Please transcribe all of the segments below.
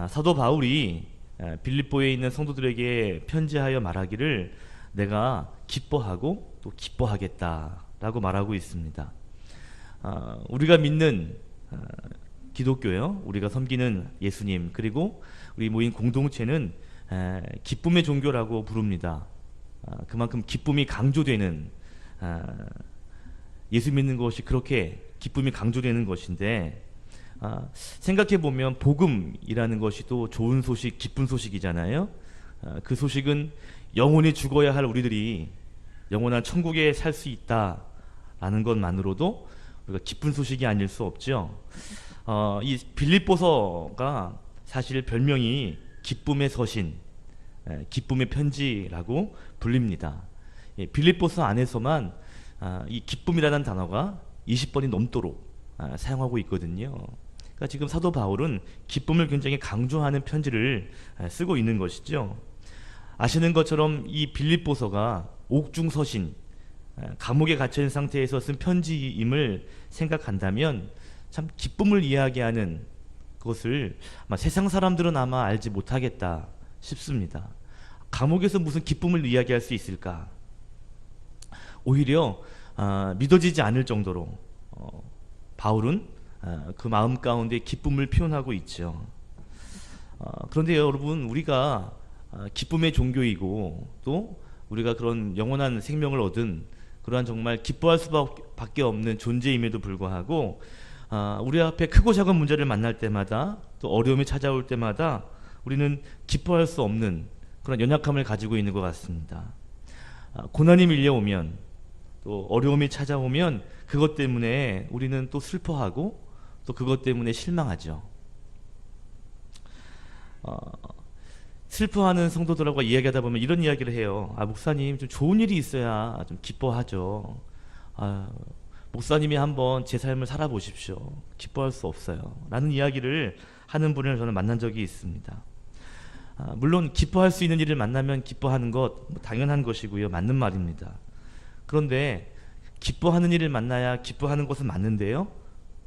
사도 바울이 빌립보에 있는 성도들에게 편지하여 말하기를 내가 기뻐하고 또 기뻐하겠다라고 말하고 있습니다. 우리가 믿는 기독교요, 우리가 섬기는 예수님, 그리고 우리 모인 공동체는 기쁨의 종교라고 부릅니다. 그만큼 기쁨이 강조되는, 예수 믿는 것이 그렇게 기쁨이 강조되는 것인데, 생각해 보면 복음이라는 것이 또 좋은 소식, 기쁜 소식이잖아요. 그 소식은 영원히 죽어야 할 우리들이 영원한 천국에 살 수 있다라는 것만으로도 우리가 기쁜 소식이 아닐 수 없죠. 이 빌립보서가 사실 별명이 기쁨의 서신, 기쁨의 편지라고 불립니다. 빌립보서 안에서만 이 기쁨이라는 단어가 20번이 넘도록 사용하고 있거든요. 그러니까 지금 사도 바울은 기쁨을 굉장히 강조하는 편지를 쓰고 있는 것이죠. 아시는 것처럼 이 빌립보서가 옥중서신, 감옥에 갇혀있는 상태에서 쓴 편지임을 생각한다면 참 기쁨을 이야기하는 것을 아마 세상 사람들은 아마 알지 못하겠다 싶습니다. 감옥에서 무슨 기쁨을 이야기할 수 있을까? 오히려 믿어지지 않을 정도로 바울은 그 마음 가운데 기쁨을 표현하고 있죠. 그런데 여러분, 우리가 기쁨의 종교이고 또 우리가 그런 영원한 생명을 얻은 그러한 정말 기뻐할 수밖에 없는 존재임에도 불구하고 우리 앞에 크고 작은 문제를 만날 때마다 또 어려움이 찾아올 때마다 우리는 기뻐할 수 없는 그런 연약함을 가지고 있는 것 같습니다. 고난이 밀려오면 또 어려움이 찾아오면 그것 때문에 우리는 또 슬퍼하고 또 그것 때문에 실망하죠. 슬퍼하는 성도들하고 이야기하다 보면 이런 이야기를 해요. 목사님, 좀 좋은 일이 있어야 좀 기뻐하죠. 목사님이 한번 제 삶을 살아보십시오. 기뻐할 수 없어요. 라는 이야기를 하는 분을 저는 만난 적이 있습니다. 물론 기뻐할 수 있는 일을 만나면 기뻐하는 것 당연한 것이고요. 맞는 말입니다. 그런데 기뻐하는 일을 만나야 기뻐하는 것은 맞는데요.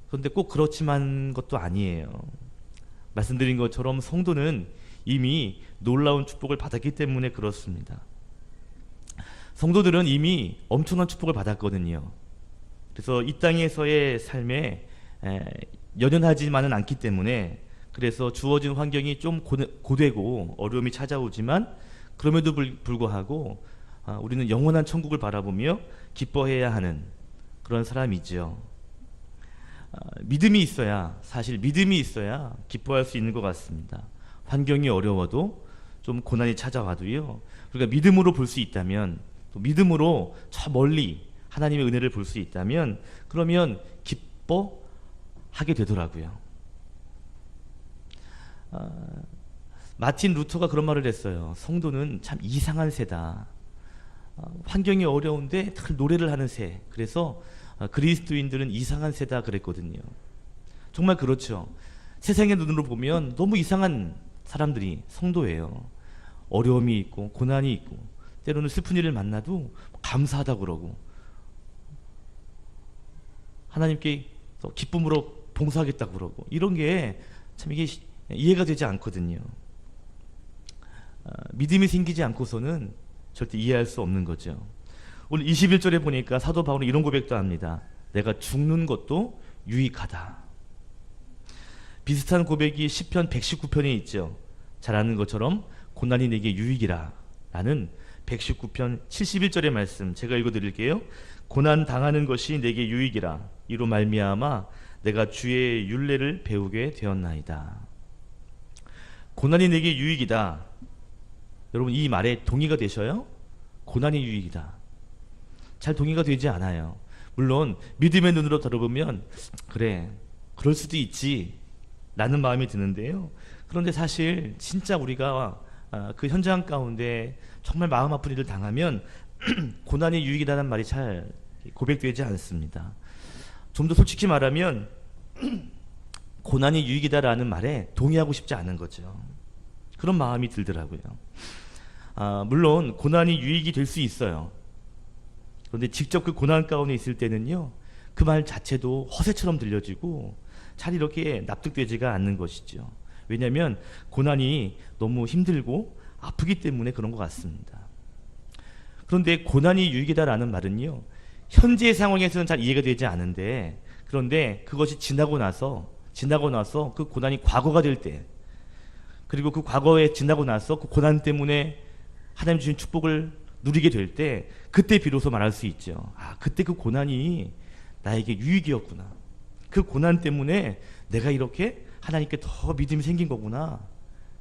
그런데 꼭 그렇지만 것도 아니에요. 말씀드린 것처럼 성도는 이미 놀라운 축복을 받았기 때문에 그렇습니다. 성도들은 이미 엄청난 축복을 받았거든요. 그래서 이 땅에서의 삶에 연연하지만은 않기 때문에, 그래서 주어진 환경이 좀 고되고 어려움이 찾아오지만 그럼에도 불구하고 우리는 영원한 천국을 바라보며 기뻐해야 하는 그런 사람이죠. 믿음이 있어야, 사실 믿음이 있어야 기뻐할 수 있는 것 같습니다. 환경이 어려워도 좀 고난이 찾아와도요, 우리가 믿음으로 볼 수 있다면, 또 믿음으로 저 멀리 하나님의 은혜를 볼 수 있다면 그러면 기뻐하게 되더라고요. 마틴 루터가 그런 말을 했어요. 성도는 참 이상한 새다. 환경이 어려운데 늘 노래를 하는 새. 그래서 그리스도인들은 이상한 새다 그랬거든요. 정말 그렇죠. 세상의 눈으로 보면 너무 이상한 사람들이 성도예요. 어려움이 있고 고난이 있고 때로는 슬픈 일을 만나도 감사하다 그러고 하나님께 기쁨으로 봉사하겠다 그러고, 이런 게 참 이게 이해가 되지 않거든요. 믿음이 생기지 않고서는 절대 이해할 수 없는 거죠. 오늘 21절에 보니까 사도 바울은 이런 고백도 합니다. 내가 죽는 것도 유익하다. 비슷한 고백이 시편 119편에 있죠. 잘 아는 것처럼 고난이 내게 유익이라 라는 119편 71절의 말씀 제가 읽어드릴게요. 고난 당하는 것이 내게 유익이라 이로 말미암아 내가 주의 율례를 배우게 되었나이다. 고난이 내게 유익이다. 여러분, 이 말에 동의가 되셔요? 고난이 유익이다. 잘 동의가 되지 않아요. 물론 믿음의 눈으로 들어보면 그래, 그럴 수도 있지 라는 마음이 드는데요. 그런데 사실 진짜 우리가 그 현장 가운데 정말 마음 아픈 일을 당하면 고난이 유익이라는 말이 잘 고백되지 않습니다. 좀 더 솔직히 말하면 고난이 유익이다라는 말에 동의하고 싶지 않은 거죠. 그런 마음이 들더라고요. 물론 고난이 유익이 될 수 있어요. 그런데 직접 그 고난 가운데 있을 때는요, 그 말 자체도 허세처럼 들려지고 잘 이렇게 납득되지가 않는 것이죠. 왜냐하면 고난이 너무 힘들고 아프기 때문에 그런 것 같습니다. 그런데 고난이 유익이다라는 말은요, 현재 상황에서는 잘 이해가 되지 않은데, 그런데 그것이 지나고 나서 그 고난이 과거가 될 때, 그리고 그 과거에 지나고 나서 그 고난 때문에 하나님 주신 축복을 누리게 될 때, 그때 비로소 말할 수 있죠. 아, 그때 그 고난이 나에게 유익이었구나. 그 고난 때문에 내가 이렇게 하나님께 더 믿음이 생긴 거구나.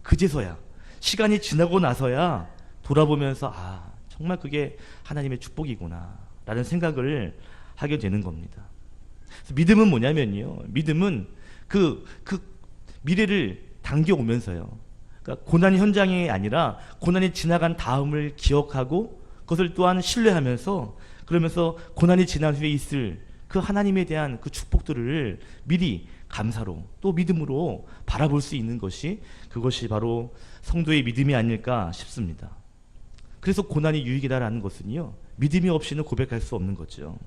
그제서야, 시간이 지나고 나서야 돌아보면서 아, 정말 그게 하나님의 축복이구나 라는 생각을 하게 되는 겁니다. 그래서 믿음은 뭐냐면요, 믿음은 그 미래를 당겨오면서요, 그러니까 고난 현장이 아니라 고난이 지나간 다음을 기억하고 그것을 또한 신뢰하면서, 그러면서 고난이 지난 후에 있을 그 하나님에 대한 그 축복들을 미리 감사로 또 믿음으로 바라볼 수 있는 것이, 그것이 바로 성도의 믿음이 아닐까 싶습니다. 그래서 고난이 유익이다라는 것은요, 믿음이 없이는 고백할 수 없는 거죠.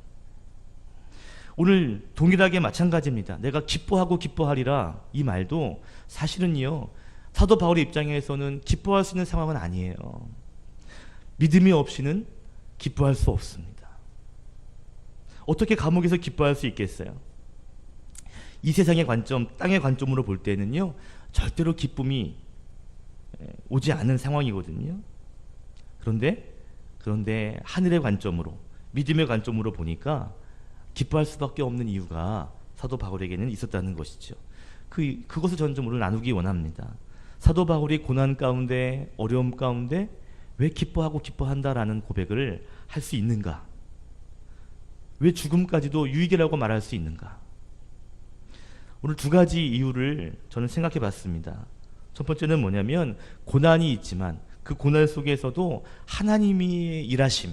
오늘 동일하게 마찬가지입니다. 내가 기뻐하고 기뻐하리라, 이 말도 사실은요, 사도 바울의 입장에서는 기뻐할 수 있는 상황은 아니에요. 믿음이 없이는 기뻐할 수 없습니다. 어떻게 감옥에서 기뻐할 수 있겠어요? 이 세상의 관점, 땅의 관점으로 볼 때는요, 절대로 기쁨이 오지 않는 상황이거든요. 그런데 하늘의 관점으로, 믿음의 관점으로 보니까 기뻐할 수밖에 없는 이유가 사도 바울에게는 있었다는 것이죠. 그것을 저는 좀 오늘 나누기 원합니다. 사도 바울이 고난 가운데, 어려움 가운데 왜 기뻐하고 기뻐한다라는 고백을 할 수 있는가? 왜 죽음까지도 유익이라고 말할 수 있는가? 오늘 두 가지 이유를 저는 생각해 봤습니다. 첫 번째는 뭐냐면, 고난이 있지만 그 고난 속에서도 하나님이 일하심,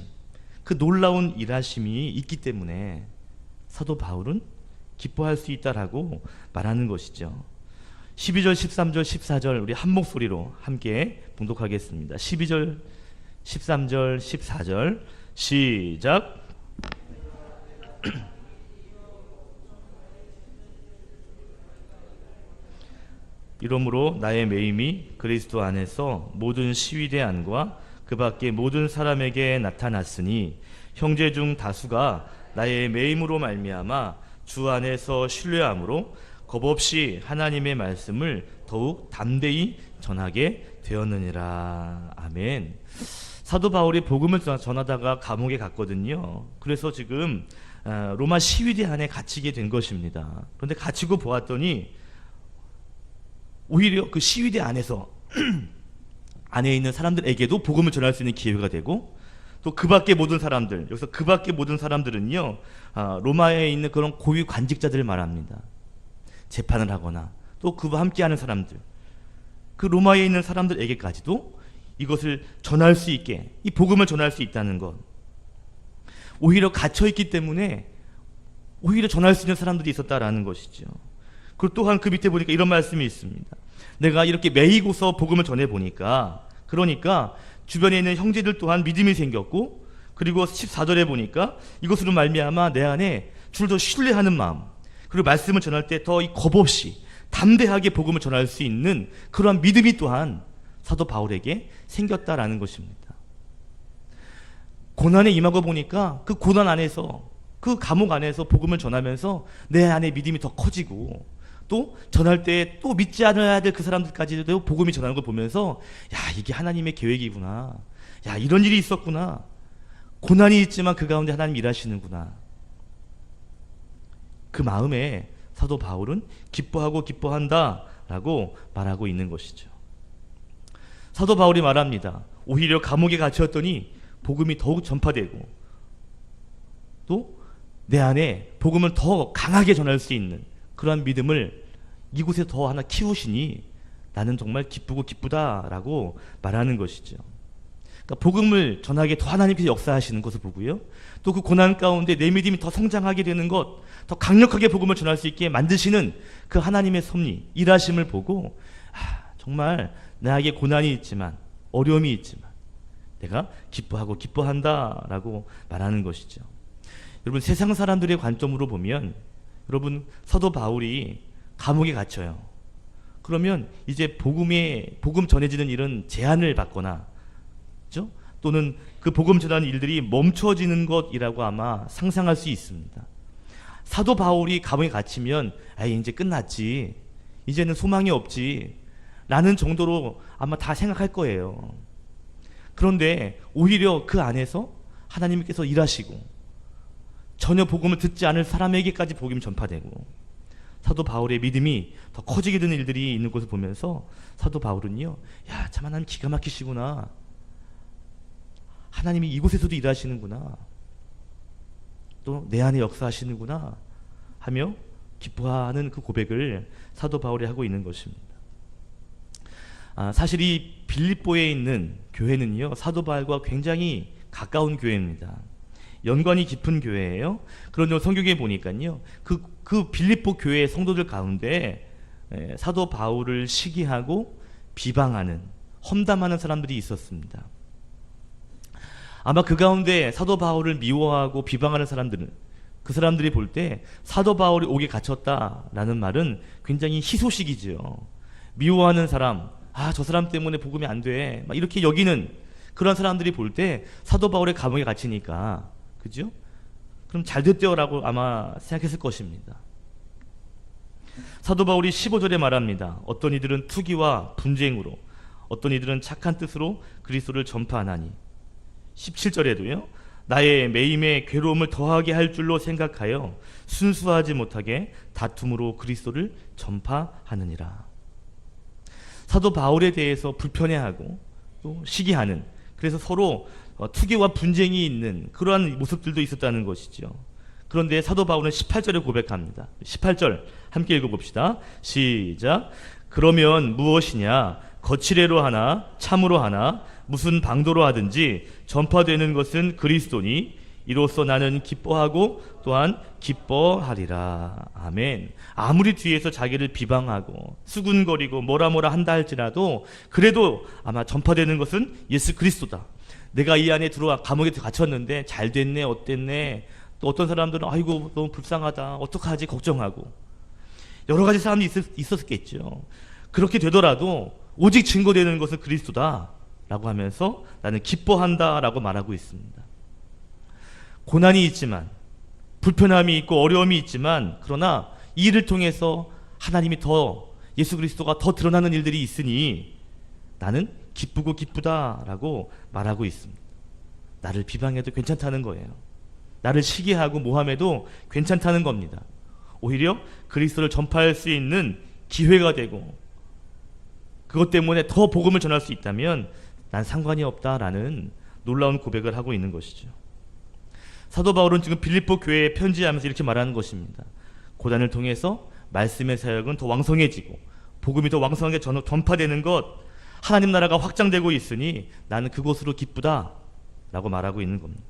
그 놀라운 일하심이 있기 때문에 사도 바울은 기뻐할 수 있다라고 말하는 것이죠. 12절, 13절, 14절 우리 한 목소리로 함께 봉독하겠습니다. 12절, 13절, 14절 시작. 이러므로 나의 매임이 그리스도 안에서 모든 시위대 안과 그 밖에 모든 사람에게 나타났으니, 형제 중 다수가 나의 매임으로 말미암아 주 안에서 신뢰함으로 겁없이 하나님의 말씀을 더욱 담대히 전하게 되었느니라. 아멘. 사도 바울이 복음을 전하다가 감옥에 갔거든요. 그래서 지금 로마 시위대 안에 갇히게 된 것입니다. 그런데 갇히고 보았더니 오히려 그 시위대 안에서 안에 있는 사람들에게도 복음을 전할 수 있는 기회가 되고, 또 그 밖에 모든 사람들, 여기서 그 밖에 모든 사람들은요, 로마에 있는 그런 고위 관직자들을 말합니다. 재판을 하거나 또 그와 함께하는 사람들, 그 로마에 있는 사람들에게까지도 이것을 전할 수 있게, 이 복음을 전할 수 있다는 것. 오히려 갇혀있기 때문에 오히려 전할 수 있는 사람들이 있었다라는 것이죠. 그리고 또한 그 밑에 보니까 이런 말씀이 있습니다. 내가 이렇게 매이고서 복음을 전해보니까, 그러니까 주변에 있는 형제들 또한 믿음이 생겼고, 그리고 14절에 보니까 이것으로 말미암아 내 안에 주를 더 신뢰하는 마음, 그리고 말씀을 전할 때 더 겁 없이 담대하게 복음을 전할 수 있는 그러한 믿음이 또한 사도 바울에게 생겼다라는 것입니다. 고난에 임하고 보니까 그 고난 안에서, 그 감옥 안에서 복음을 전하면서 내 안에 믿음이 더 커지고, 또 전할 때 또 믿지 않아야 될 그 사람들까지도 복음이 전하는 걸 보면서, 야, 이게 하나님의 계획이구나, 야, 이런 일이 있었구나, 고난이 있지만 그 가운데 하나님 일하시는구나, 그 마음에 사도 바울은 기뻐하고 기뻐한다 라고 말하고 있는 것이죠. 사도 바울이 말합니다. 오히려 감옥에 갇혔더니 복음이 더욱 전파되고, 또 내 안에 복음을 더 강하게 전할 수 있는 그러한 믿음을 이곳에 더 하나 키우시니 나는 정말 기쁘고 기쁘다라고 말하는 것이죠. 그러니까 복음을 전하게 더 하나님께서 역사하시는 것을 보고요, 또 그 고난 가운데 내 믿음이 더 성장하게 되는 것, 더 강력하게 복음을 전할 수 있게 만드시는 그 하나님의 섭리, 일하심을 보고, 정말 나에게 고난이 있지만, 어려움이 있지만 내가 기뻐하고 기뻐한다라고 말하는 것이죠. 여러분, 세상 사람들의 관점으로 보면, 여러분, 사도 바울이 감옥에 갇혀요. 그러면 이제 복음 전해지는 일은 제한을 받거나, 그렇죠? 또는 그 복음 전하는 일들이 멈춰지는 것이라고 아마 상상할 수 있습니다. 사도 바울이 감옥에 갇히면 이제 끝났지, 이제는 소망이 없지 라는 정도로 아마 다 생각할 거예요. 그런데 오히려 그 안에서 하나님께서 일하시고 전혀 복음을 듣지 않을 사람에게까지 복음이 전파되고 사도 바울의 믿음이 더 커지게 되는 일들이 있는 것을 보면서 사도 바울은요, 야, 참 하나님 기가 막히시구나, 하나님이 이곳에서도 일하시는구나, 또 내 안에 역사하시는구나 하며 기뻐하는 그 고백을 사도 바울이 하고 있는 것입니다. 사실 이 빌립보에 있는 교회는요, 사도 바울과 굉장히 가까운 교회입니다. 연관이 깊은 교회예요. 그런데 성경에 보니까요, 그 빌립보 교회의 성도들 가운데 사도 바울을 시기하고 비방하는, 험담하는 사람들이 있었습니다. 아마 그 가운데 사도 바울을 미워하고 비방하는 사람들은, 그 사람들이 볼 때 사도 바울이 옥에 갇혔다라는 말은 굉장히 희소식이죠. 미워하는 사람, 저 사람 때문에 복음이 안 돼, 막 이렇게 여기는 그런 사람들이 볼 때 사도 바울의 감옥에 갇히니까, 그죠? 그럼 잘 됐대요라고 아마 생각했을 것입니다. 사도 바울이 15절에 말합니다. 어떤 이들은 투기와 분쟁으로, 어떤 이들은 착한 뜻으로 그리스도를 전파하나니. 17절에도요, 나의 매임에 괴로움을 더하게 할 줄로 생각하여 순수하지 못하게 다툼으로 그리스도를 전파하느니라. 사도 바울에 대해서 불편해하고 또 시기하는, 그래서 서로 투기와 분쟁이 있는 그러한 모습들도 있었다는 것이죠. 그런데 사도 바울은 18절에 고백합니다. 18절 함께 읽어봅시다. 시작. 그러면 무엇이냐? 거칠애로 하나 참으로 하나 무슨 방도로 하든지 전파되는 것은 그리스도니 이로써 나는 기뻐하고 또한 기뻐하리라. 아멘. 아무리 뒤에서 자기를 비방하고 수군거리고 뭐라 한다 할지라도 그래도 아마 전파되는 것은 예수 그리스도다. 내가 이 안에 들어와 감옥에 갇혔는데 잘 됐네, 어땠네. 또 어떤 사람들은 아이고 너무 불쌍하다, 어떡하지 걱정하고 여러 가지 사람이 있었겠죠. 그렇게 되더라도 오직 증거되는 것은 그리스도다 라고 하면서 나는 기뻐한다 라고 말하고 있습니다. 고난이 있지만, 불편함이 있고 어려움이 있지만, 그러나 이 일을 통해서 하나님이 더, 예수 그리스도가 더 드러나는 일들이 있으니 나는 기쁘고 기쁘다라고 말하고 있습니다. 나를 비방해도 괜찮다는 거예요. 나를 시기하고 모함해도 괜찮다는 겁니다. 오히려 그리스도를 전파할 수 있는 기회가 되고 그것 때문에 더 복음을 전할 수 있다면 난 상관이 없다라는 놀라운 고백을 하고 있는 것이죠. 사도 바울은 지금 빌립보 교회에 편지하면서 이렇게 말하는 것입니다. 고난을 통해서 말씀의 사역은 더 왕성해지고 복음이 더 왕성하게 전파되는 것, 하나님 나라가 확장되고 있으니 나는 그곳으로 기쁘다 라고 말하고 있는 겁니다.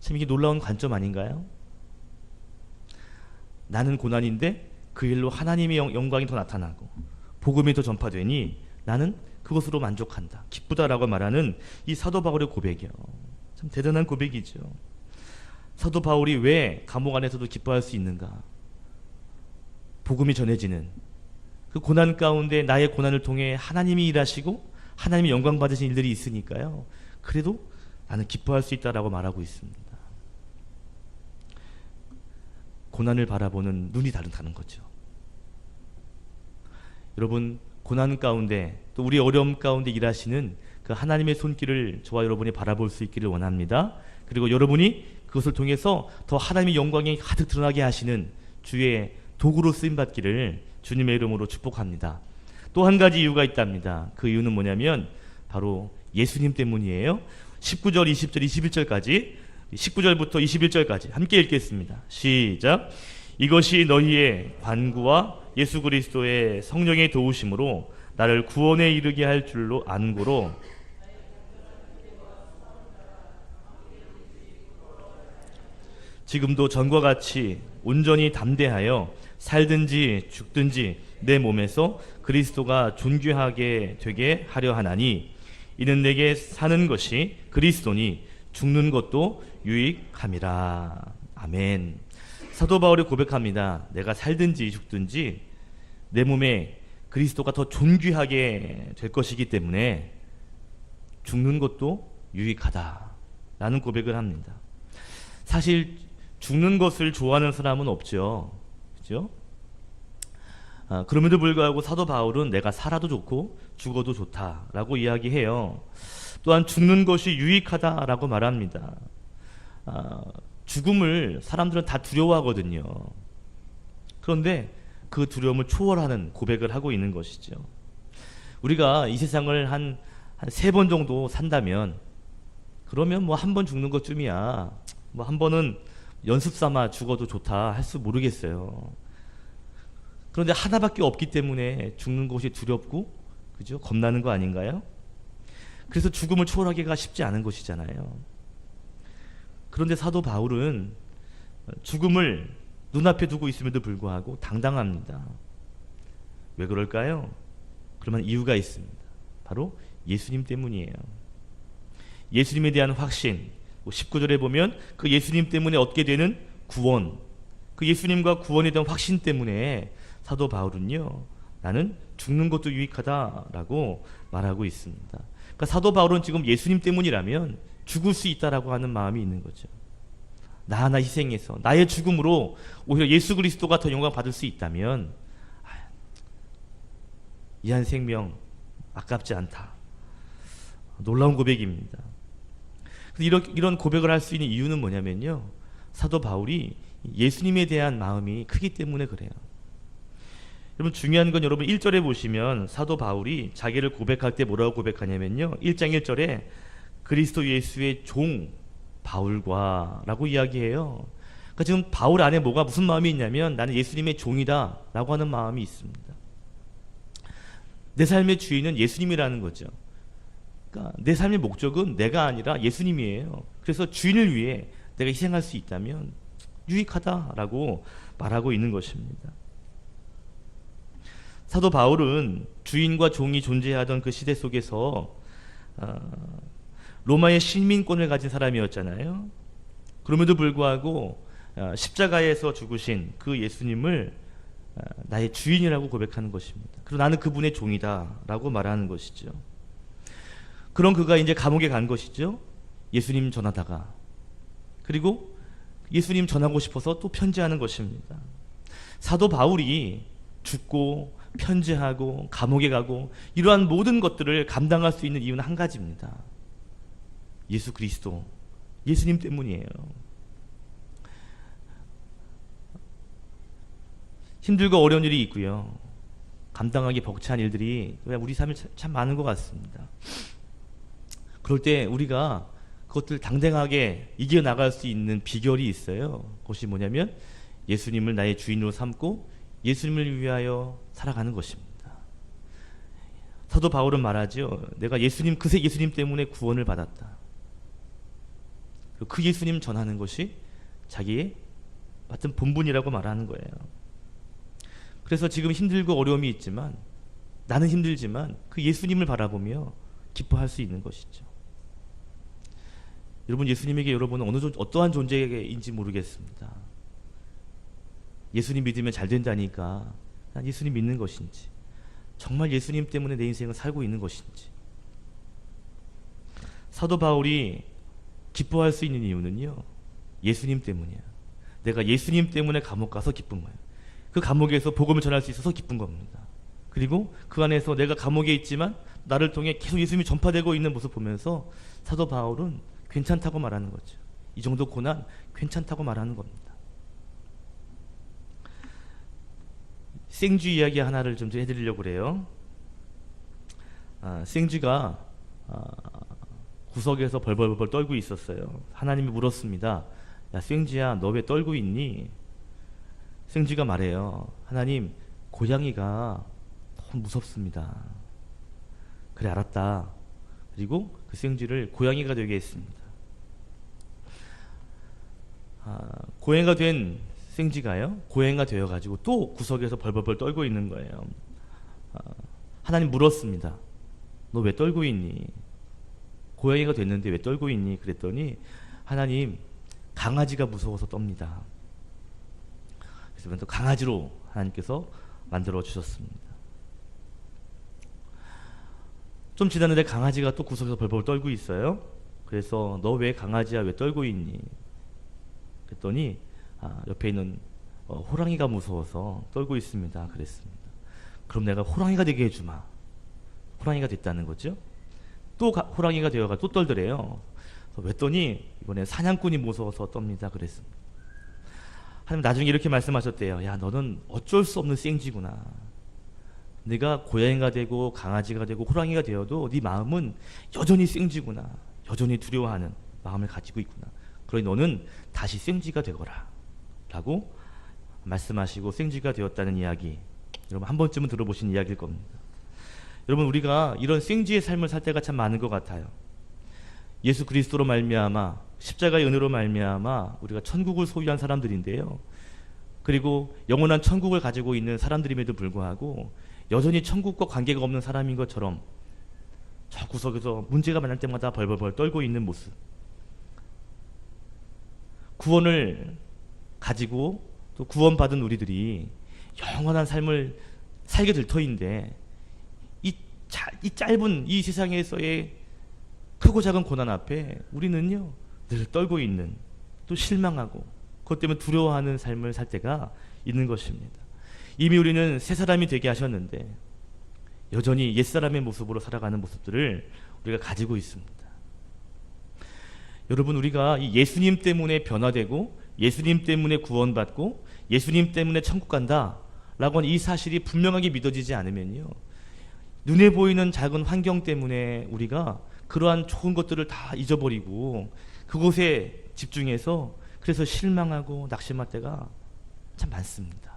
참 이게 놀라운 관점 아닌가요? 나는 고난인데 그 일로 하나님의 영광이 더 나타나고 복음이 더 전파되니 나는 그것으로 만족한다, 기쁘다라고 말하는 이 사도 바울의 고백이요, 참 대단한 고백이죠. 사도 바울이 왜 감옥 안에서도 기뻐할 수 있는가? 복음이 전해지는 그 고난 가운데 나의 고난을 통해 하나님이 일하시고 하나님이 영광 받으신 일들이 있으니까요. 그래도 나는 기뻐할 수 있다라고 말하고 있습니다. 고난을 바라보는 눈이 다르다는 거죠. 여러분, 고난 가운데 또 우리 어려움 가운데 일하시는 그 하나님의 손길을 저와 여러분이 바라볼 수 있기를 원합니다. 그리고 여러분이 그것을 통해서 더 하나님의 영광이 가득 드러나게 하시는 주의 도구로 쓰임받기를 주님의 이름으로 축복합니다. 또 한 가지 이유가 있답니다. 그 이유는 뭐냐면 바로 예수님 때문이에요. 19절, 20절, 21절까지, 19절부터 21절까지 함께 읽겠습니다. 시작. 이것이 너희의 관구와 예수 그리스도의 성령의 도우심으로 나를 구원에 이르게 할 줄로 안고로 지금도 전과 같이 온전히 담대하여 살든지 죽든지 내 몸에서 그리스도가 존귀하게 되게 하려 하나니 이는 내게 사는 것이 그리스도니 죽는 것도 유익함이라. 아멘. 사도 바울이 고백합니다. 내가 살든지 죽든지 내 몸에 그리스도가 더 존귀하게 될 것이기 때문에 죽는 것도 유익하다라는 고백을 합니다. 사실 죽는 것을 좋아하는 사람은 없죠. 그죠? 그럼에도 불구하고 사도 바울은 내가 살아도 좋고 죽어도 좋다라고 이야기해요. 또한 죽는 것이 유익하다라고 말합니다. 죽음을 사람들은 다 두려워하거든요. 그런데 그 두려움을 초월하는 고백을 하고 있는 것이죠. 우리가 이 세상을 한 3번 정도 산다면 그러면 뭐 한 번 죽는 것쯤이야. 뭐 한 번은 연습 삼아 죽어도 좋다 할 수 모르겠어요. 그런데 하나밖에 없기 때문에 죽는 것이 두렵고, 그죠? 겁나는 거 아닌가요? 그래서 죽음을 초월하기가 쉽지 않은 것이잖아요. 그런데 사도 바울은 죽음을 눈앞에 두고 있음에도 불구하고 당당합니다. 왜 그럴까요? 그러면 이유가 있습니다. 바로 예수님 때문이에요. 예수님에 대한 확신, 19절에 보면 그 예수님 때문에 얻게 되는 구원, 그 예수님과 구원에 대한 확신 때문에 사도 바울은요, 나는 죽는 것도 유익하다라고 말하고 있습니다. 그러니까 사도 바울은 지금 예수님 때문이라면 죽을 수 있다라고 하는 마음이 있는 거죠. 나 하나 희생해서 나의 죽음으로 오히려 예수 그리스도가 더 영광 받을 수 있다면 이 한 생명 아깝지 않다. 놀라운 고백입니다. 이런 고백을 할 수 있는 이유는 뭐냐면요, 사도 바울이 예수님에 대한 마음이 크기 때문에 그래요. 여러분, 중요한 건 여러분 1절에 보시면 사도 바울이 자기를 고백할 때 뭐라고 고백하냐면요, 1장 1절에 그리스도 예수의 종 바울과 라고 이야기해요. 그러니까 지금 바울 안에 무슨 마음이 있냐면 나는 예수님의 종이다 라고 하는 마음이 있습니다. 내 삶의 주인은 예수님이라는 거죠. 그러니까 내 삶의 목적은 내가 아니라 예수님이에요. 그래서 주인을 위해 내가 희생할 수 있다면 유익하다라고 말하고 있는 것입니다. 사도 바울은 주인과 종이 존재하던 그 시대 속에서 로마의 시민권을 가진 사람이었잖아요. 그럼에도 불구하고 십자가에서 죽으신 그 예수님을 나의 주인이라고 고백하는 것입니다. 그리고 나는 그분의 종이다 라고 말하는 것이죠. 그런 그가 이제 감옥에 간 것이죠. 예수님 전하다가. 그리고 예수님 전하고 싶어서 또 편지하는 것입니다. 사도 바울이 죽고 편지하고 감옥에 가고 이러한 모든 것들을 감당할 수 있는 이유는 한 가지입니다. 예수 그리스도, 예수님 때문이에요. 힘들고 어려운 일이 있고요, 감당하기 벅찬 일들이 우리 삶에 참 많은 것 같습니다. 그럴 때 우리가 그것들 당당하게 이겨나갈 수 있는 비결이 있어요. 그것이 뭐냐면 예수님을 나의 주인으로 삼고 예수님을 위하여 살아가는 것입니다. 사도 바울은 말하죠. 내가 예수님 때문에 구원을 받았다. 그 예수님 전하는 것이 자기의 맡은 본분이라고 말하는 거예요. 그래서 지금 힘들고 어려움이 있지만, 나는 힘들지만 그 예수님을 바라보며 기뻐할 수 있는 것이죠. 여러분, 예수님에게 여러분은 어떠한 존재인지 모르겠습니다. 예수님 믿으면 잘 된다니까 난 예수님 믿는 것인지, 정말 예수님 때문에 내 인생을 살고 있는 것인지. 사도 바울이 기뻐할 수 있는 이유는요, 예수님 때문이야. 내가 예수님 때문에 감옥 가서 기쁜 거예요. 그 감옥에서 복음을 전할 수 있어서 기쁜 겁니다. 그리고 그 안에서 내가 감옥에 있지만 나를 통해 계속 예수님이 전파되고 있는 모습 보면서 사도 바울은 괜찮다고 말하는 거죠. 이 정도 고난 괜찮다고 말하는 겁니다. 생쥐 이야기 하나를 좀 해드리려고 그래요. 생쥐가 구석에서 벌벌벌 떨고 있었어요. 하나님이 물었습니다. 야, 생쥐야, 너 왜 떨고 있니? 생쥐가 말해요. 하나님, 고양이가 너무 무섭습니다. 그래, 알았다. 그리고 그 생쥐를 고양이가 되게 했습니다. 고양이가 된 생쥐가요, 고양이가 되어가지고 또 구석에서 벌벌벌 떨고 있는 거예요. 하나님 물었습니다. 너 왜 떨고 있니? 고양이가 됐는데 왜 떨고 있니? 그랬더니 하나님, 강아지가 무서워서 떱니다. 그래서 또 강아지로 하나님께서 만들어 주셨습니다. 좀 지났는데 강아지가 또 구석에서 벌벌 떨고 있어요. 그래서 너 왜 강아지야 왜 떨고 있니? 그랬더니 옆에 있는 호랑이가 무서워서 떨고 있습니다. 그랬습니다. 그럼 내가 호랑이가 되게 해주마. 호랑이가 됐다는 거죠. 또 호랑이가 되어가 또 떨더래요. 그랬더니 이번에 사냥꾼이 무서워서 떱니다. 그랬습니다. 하나님 나중에 이렇게 말씀하셨대요. 야, 너는 어쩔 수 없는 생쥐구나. 네가 고양이가 되고 강아지가 되고 호랑이가 되어도 네 마음은 여전히 생쥐구나. 여전히 두려워하는 마음을 가지고 있구나. 그러니 너는 다시 생쥐가 되거라 라고 말씀하시고 생쥐가 되었다는 이야기, 여러분 한 번쯤은 들어보신 이야기일 겁니다. 여러분, 우리가 이런 생쥐의 삶을 살 때가 참 많은 것 같아요. 예수 그리스도로 말미암아 십자가의 은혜로 말미암아 우리가 천국을 소유한 사람들인데요, 그리고 영원한 천국을 가지고 있는 사람들임에도 불구하고 여전히 천국과 관계가 없는 사람인 것처럼 저 구석에서 문제가 많을 때마다 벌벌벌 떨고 있는 모습, 구원을 가지고 또 구원받은 우리들이 영원한 삶을 살게 될 터인데 이 짧은 이 세상에서의 크고 작은 고난 앞에 우리는요 늘 떨고 있는, 또 실망하고 그것 때문에 두려워하는 삶을 살 때가 있는 것입니다. 이미 우리는 새 사람이 되게 하셨는데 여전히 옛사람의 모습으로 살아가는 모습들을 우리가 가지고 있습니다. 여러분, 우리가 이 예수님 때문에 변화되고 예수님 때문에 구원받고 예수님 때문에 천국 간다 라고 하는 이 사실이 분명하게 믿어지지 않으면요, 눈에 보이는 작은 환경 때문에 우리가 그러한 좋은 것들을 다 잊어버리고 그곳에 집중해서 그래서 실망하고 낙심할 때가 참 많습니다.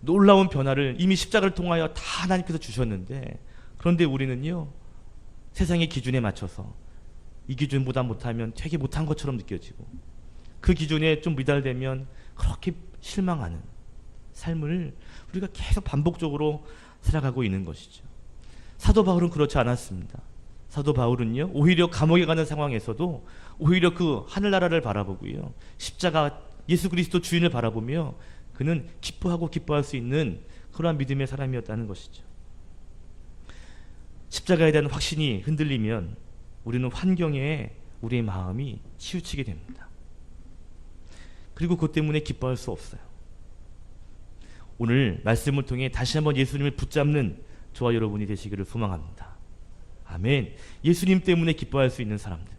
놀라운 변화를 이미 십자가를 통하여 다 하나님께서 주셨는데, 그런데 우리는요 세상의 기준에 맞춰서 이 기준보다 못하면 되게 못한 것처럼 느껴지고 그 기준에 좀 미달되면 그렇게 실망하는 삶을 우리가 계속 반복적으로 살아가고 있는 것이죠. 사도 바울은 그렇지 않았습니다. 사도 바울은요 오히려 감옥에 가는 상황에서도 오히려 그 하늘나라를 바라보고요 십자가 예수 그리스도 주인을 바라보며 그는 기뻐하고 기뻐할 수 있는 그러한 믿음의 사람이었다는 것이죠. 십자가에 대한 확신이 흔들리면 우리는 환경에 우리의 마음이 치우치게 됩니다. 그리고 그것 때문에 기뻐할 수 없어요. 오늘 말씀을 통해 다시 한번 예수님을 붙잡는 저와 여러분이 되시기를 소망합니다. 아멘. 예수님 때문에 기뻐할 수 있는 사람들,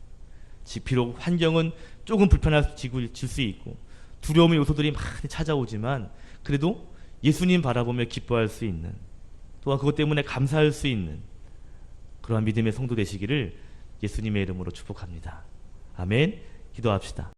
비록 환경은 조금 불편해질 수 있고 두려움의 요소들이 많이 찾아오지만 그래도 예수님 바라보며 기뻐할 수 있는, 또한 그것 때문에 감사할 수 있는 그러한 믿음의 성도 되시기를 예수님의 이름으로 축복합니다. 아멘. 기도합시다.